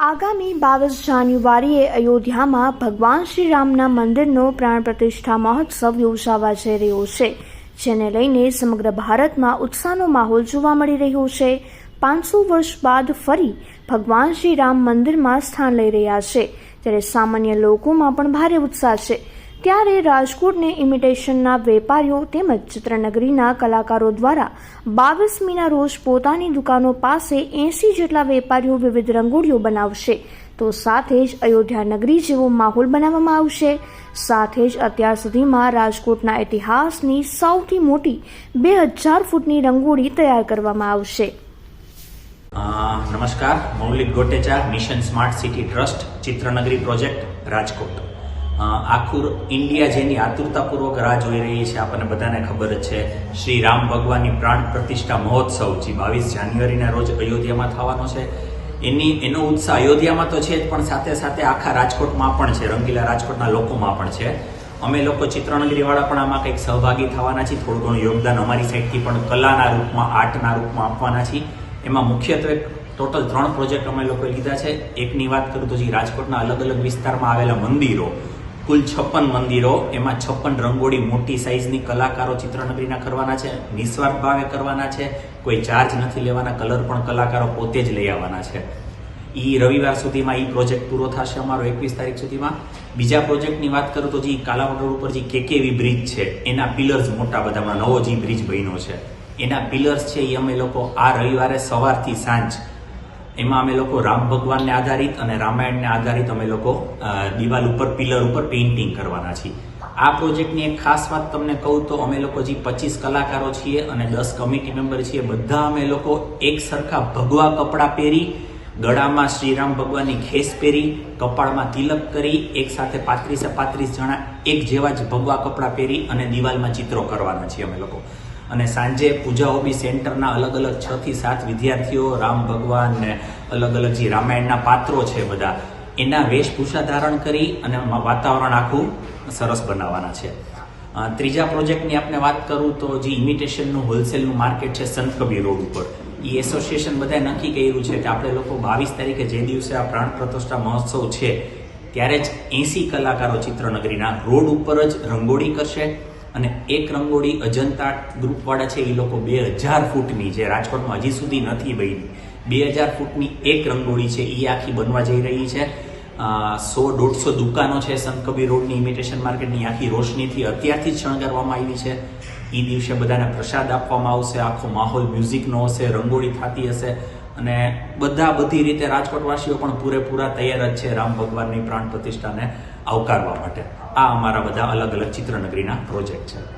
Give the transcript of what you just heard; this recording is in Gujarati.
આગામી 22 જાન્યુઆરીએ અયોધ્યામાં ભગવાન શ્રી રામના મંદિરનો પ્રાણ પ્રતિષ્ઠા મહોત્સવ યોજાવા જઈ રહ્યો છે, જેને લઈને સમગ્ર ભારતમાં ઉત્સાહનો માહોલ જોવા મળી રહ્યો છે. 500 વર્ષ બાદ ફરી ભગવાન શ્રી રામ મંદિરમાં સ્થાન લઈ રહ્યા છે, ત્યારે સામાન્ય લોકોમાં પણ ભારે ઉત્સાહ છે. ત્યારે રાજકોટને ઇમિટેશનના વેપારીઓ તેમજ ચિત્રનગરીના કલાકારો દ્વારા 22મીના રોજ પોતાની દુકાનો પાસે 80 જેટલા વેપારીઓ વિવિધ રંગોળીઓ બનાવશે, તો સાથે જ અયોધ્યા નગરી જેવો માહોલ બનાવવામાં આવશે. સાથે જ અત્યાર સુધીમાં રાજકોટના ઇતિહાસની સૌથી મોટી 2000 ફૂટની રંગોળી તૈયાર કરવામાં આવશે. નમસ્કાર, Maulik Gotecha, mission smart city trust, Chitranagari project, Rajkot. આખું ઇન્ડિયા જેની આતુરતાપૂર્વક રાહ જોઈ રહી છે, આપણને બધાને ખબર જ છે, શ્રી રામ ભગવાનની પ્રાણ પ્રતિષ્ઠા મહોત્સવ જે 22 જાન્યુઆરીના રોજ અયોધ્યામાં થવાનો છે. એનો ઉત્સાહ અયોધ્યામાં તો છે જ, પણ સાથે સાથે આખા રાજકોટમાં પણ છે, રંગીલા રાજકોટના લોકોમાં પણ છે. અમે લોકો ચિત્રનગરીવાળા પણ આમાં કંઈક સહભાગી થવાના છીએ. થોડું ઘણું યોગદાન અમારી સાઈડથી પણ કલાના રૂપમાં, આર્ટના રૂપમાં આપવાના છીએ. એમાં મુખ્યત્વે ટોટલ 3 પ્રોજેક્ટ અમે લોકોએ લીધા છે. એકની વાત કરું તો જે રાજકોટના અલગ અલગ વિસ્તારમાં આવેલા મંદિરો, કુલ 56 મંદિરો, એમાં 56 રંગોળી મોટી સાઇઝની કલાકારો ચિત્રનગરીના કરવાના છે. નિસ્વાર્થ ભાવે કરવાના છે, કોઈ ચાર્જ નથી લેવાના. કલર પણ કલાકારો પોતે જ લઈ આવવાના છે. રવિવાર સુધીમાં પ્રોજેક્ટ પૂરો થશે અમારો, 21 તારીખ સુધીમાં. બીજા પ્રોજેક્ટની વાત કરું તો જે કાલાવડ રોડ ઉપર જે કેકેવી બ્રિજ છે, એના પિલર્સ મોટા બધામાં નવો જે બ્રિજ બન્યો છે, એના પિલર્સ છે એ અમે લોકો આ રવિવારે સવારથી સાંજ એમાં અમે લોકો રામ ભગવાનને આધારિત અને રામાયણને આધારિત અમે લોકો દિવાલ ઉપર, પિલર ઉપર પેઇન્ટિંગ કરવાના છીએ. આ પ્રોજેક્ટની એક ખાસ વાત તમને કહું તો અમે લોકો જે 25 કલાકારો છીએ અને 10 કમિટી મેમ્બર છીએ, બધા અમે લોકો એક સરખા ભગવા કપડાં પહેરી, ગળામાં શ્રીરામ ભગવાનની ખેસ પહેરી, કપાળમાં તિલક કરી, એક સાથે 35 જણા એક જેવા જ ભગવા કપડાં પહેરી અને દિવાલમાં ચિત્રો કરવાના છીએ અમે લોકો. અને સાંજે પૂજા હોબી સેન્ટરના અલગ અલગ 6 થી 7 વિદ્યાર્થીઓ રામ ભગવાન ને અલગ અલગ જે રામાયણના પાત્રો છે બધા, એના વેશભૂષા ધારણ કરી અને વાતાવરણ આખું સરસ બનાવવાના છે. ત્રીજા પ્રોજેક્ટની આપણે વાત કરું તો જે ઇમિટેશનનું હોલસેલનું માર્કેટ છે સંતકબીર રોડ ઉપર, એ એસોસિએશન બધાએ નક્કી કર્યું છે કે આપણે લોકો 22 તારીખે જે દિવસે આ પ્રાણ પ્રતિષ્ઠા મહોત્સવ છે ત્યારે જ 80 કલાકારો ચિત્રનગરીના રોડ ઉપર જ રંગોળી કરશે. અને એક રંગોળી અજંતા ગ્રુપવાળા છે, એ લોકો 2000 ફૂટની, જે રાજકોટમાં હજી સુધી નથી બની, 2000 ફૂટની એક રંગોળી છે, એ આખી બનવા જઈ રહી છે. 100-150 દુકાનો છે સંતકબીર રોડની ઇમિટેશન માર્કેટની, આખી રોશનીથી અત્યારથી જ શણગારવામાં આવી છે. એ દિવસે બધાને પ્રસાદ આપવામાં આવશે, આખો માહોલ મ્યુઝિકનો હશે, રંગોળી થતી હશે અને બધી રીતે રાજકોટવાસીઓ પણ પૂરેપૂરા તૈયાર જ છે રામ ભગવાનની પ્રાણ પ્રતિષ્ઠાને આવકારવા માટે. આ અમારા બધા અલગ અલગ ચિત્રનગરીના પ્રોજેક્ટ છે.